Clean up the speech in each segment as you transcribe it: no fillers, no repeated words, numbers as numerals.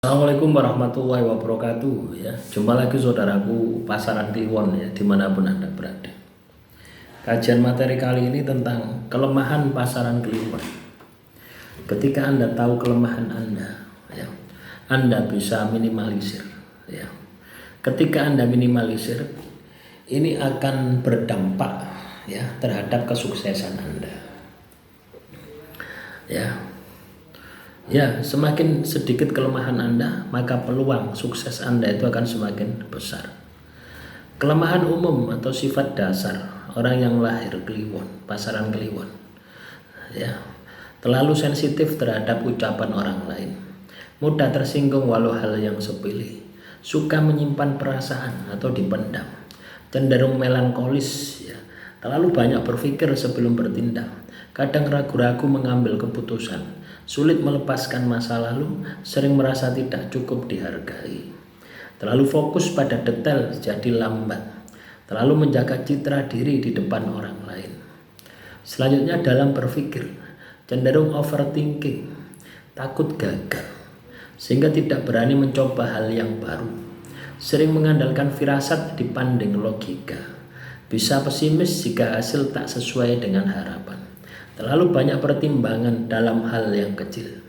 Assalamualaikum warahmatullahi wabarakatuh ya. Jumpa lagi saudaraku Pasaran Kliwon ya, dimanapun Anda berada. Kajian materi kali ini tentang kelemahan pasaran Kliwon. Ketika Anda tahu kelemahan Anda ya, Anda bisa minimalisir ya. Ketika Anda minimalisir, ini akan berdampak ya terhadap kesuksesan Anda. Ya, semakin sedikit kelemahan Anda, maka peluang sukses Anda itu akan semakin besar. Kelemahan umum atau sifat dasar orang yang lahir Kliwon, pasaran Kliwon, ya, terlalu sensitif terhadap ucapan orang lain, mudah tersinggung walau hal yang sepele, suka menyimpan perasaan atau dipendam, cenderung melankolis, ya, terlalu banyak berpikir sebelum bertindak, kadang ragu-ragu mengambil keputusan, sulit melepaskan masa lalu, sering merasa tidak cukup dihargai, terlalu fokus pada detail jadi lambat, terlalu menjaga citra diri di depan orang lain. Selanjutnya dalam berpikir, cenderung overthinking, takut gagal, sehingga tidak berani mencoba hal yang baru, sering mengandalkan firasat dibanding logika, bisa pesimis jika hasil tak sesuai dengan harapan, terlalu banyak pertimbangan dalam hal yang kecil,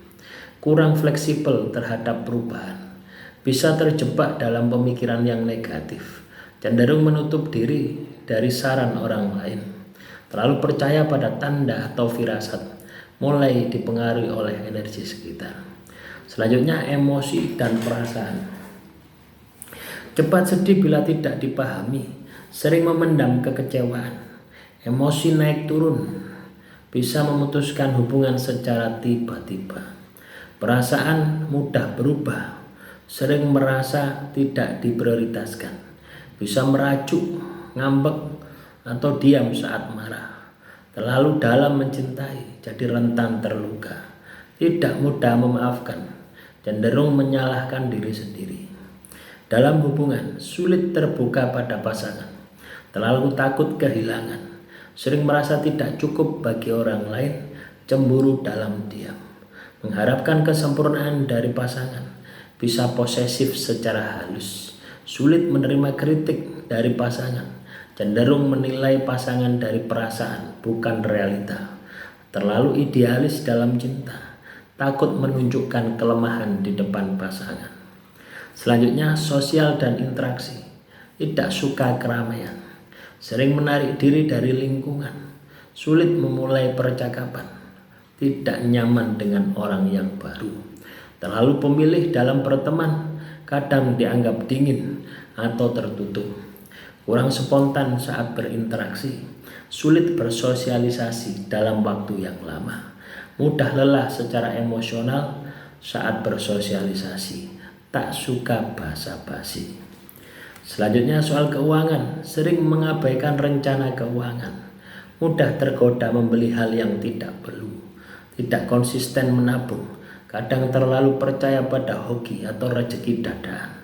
kurang fleksibel terhadap perubahan, bisa terjebak dalam pemikiran yang negatif, cenderung menutup diri dari saran orang lain, terlalu percaya pada tanda atau firasat, mulai dipengaruhi oleh energi sekitar. Selanjutnya emosi dan perasaan. Cepat sedih bila tidak dipahami, sering memendam kekecewaan, emosi naik turun, bisa memutuskan hubungan secara tiba-tiba. Perasaan mudah berubah, sering merasa tidak diprioritaskan, bisa merajuk, ngambek, atau diam saat marah. Terlalu dalam mencintai, jadi rentan terluka, tidak mudah memaafkan, cenderung menyalahkan diri sendiri. Dalam hubungan, sulit terbuka pada pasangan, terlalu takut kehilangan, sering merasa tidak cukup bagi orang lain, cemburu dalam diam, mengharapkan kesempurnaan dari pasangan, bisa posesif secara halus, sulit menerima kritik dari pasangan, cenderung menilai pasangan dari perasaan bukan realita, terlalu idealis dalam cinta, takut menunjukkan kelemahan di depan pasangan. Selanjutnya sosial dan interaksi, tidak suka keramaian, sering menarik diri dari lingkungan, sulit memulai percakapan, tidak nyaman dengan orang yang baru, terlalu pemilih dalam berteman, kadang dianggap dingin atau tertutup, kurang spontan saat berinteraksi, sulit bersosialisasi dalam waktu yang lama, mudah lelah secara emosional saat bersosialisasi, tak suka basa-basi. Selanjutnya soal keuangan, sering mengabaikan rencana keuangan, mudah tergoda membeli hal yang tidak perlu, tidak konsisten menabung, kadang terlalu percaya pada hoki atau rezeki dadaan,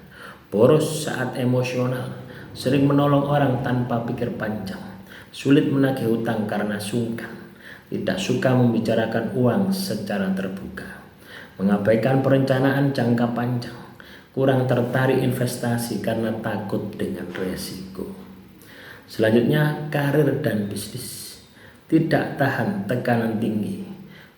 boros saat emosional, sering menolong orang tanpa pikir panjang, sulit menagih hutang karena sungkan, tidak suka membicarakan uang secara terbuka, mengabaikan perencanaan jangka panjang, kurang tertarik investasi karena takut dengan resiko. Selanjutnya karir dan bisnis, tidak tahan tekanan tinggi,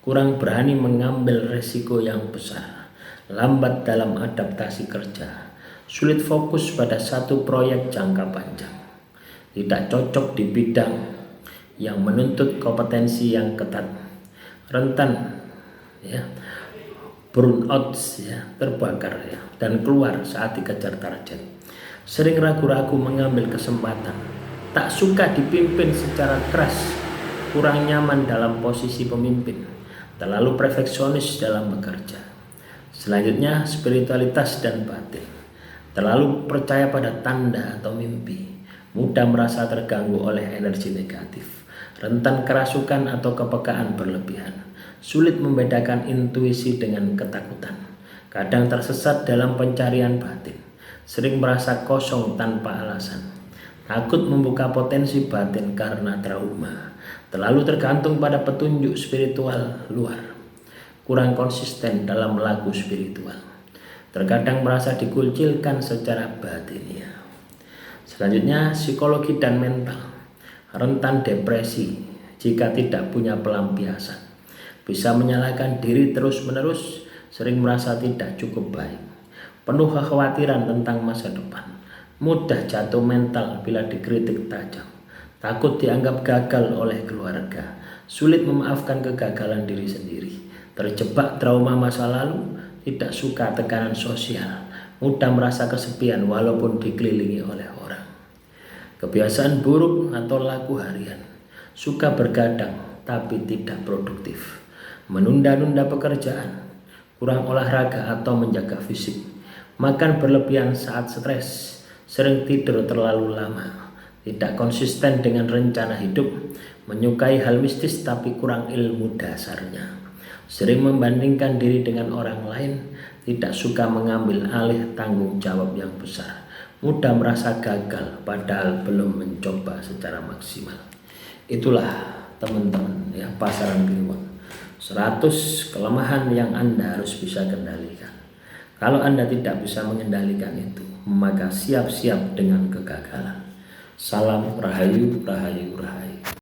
kurang berani mengambil resiko yang besar, lambat dalam adaptasi kerja, sulit fokus pada satu proyek jangka panjang, tidak cocok di bidang yang menuntut kompetensi yang ketat, rentan ya burnout ya, terbakar ya, dan keluar saat dikejar target, sering ragu-ragu mengambil kesempatan, tak suka dipimpin secara keras, kurang nyaman dalam posisi pemimpin, terlalu perfeksionis dalam bekerja. Selanjutnya spiritualitas dan batin, terlalu percaya pada tanda atau mimpi, mudah merasa terganggu oleh energi negatif, rentan kerasukan atau kepekaan berlebihan, sulit membedakan intuisi dengan ketakutan, kadang tersesat dalam pencarian batin, sering merasa kosong tanpa alasan, takut membuka potensi batin karena trauma, terlalu tergantung pada petunjuk spiritual luar, kurang konsisten dalam laku spiritual, terkadang merasa dikucilkan secara batiniah. Selanjutnya, psikologi dan mental. Rentan depresi jika tidak punya pelampiasan. Bisa menyalahkan diri terus-menerus, sering merasa tidak cukup baik. Penuh kekhawatiran tentang masa depan. Mudah jatuh mental bila dikritik tajam. Takut dianggap gagal oleh keluarga. Sulit memaafkan kegagalan diri sendiri. Terjebak trauma masa lalu, tidak suka tekanan sosial. Mudah merasa kesepian walaupun dikelilingi oleh orang. Kebiasaan buruk atau laku harian. Suka bergadang tapi tidak produktif. Menunda-nunda pekerjaan, kurang olahraga atau menjaga fisik. Makan berlebihan saat stres, sering tidur terlalu lama. Tidak konsisten dengan rencana hidup, menyukai hal mistis tapi kurang ilmu dasarnya. Sering membandingkan diri dengan orang lain, tidak suka mengambil alih tanggung jawab yang besar. Mudah merasa gagal padahal belum mencoba secara maksimal. Itulah teman-teman ya, pasaran kliwon. 100 kelemahan yang Anda harus bisa kendalikan. Kalau Anda tidak bisa mengendalikan itu, maka siap-siap dengan kegagalan. Salam Rahayu, Rahayu, Rahayu.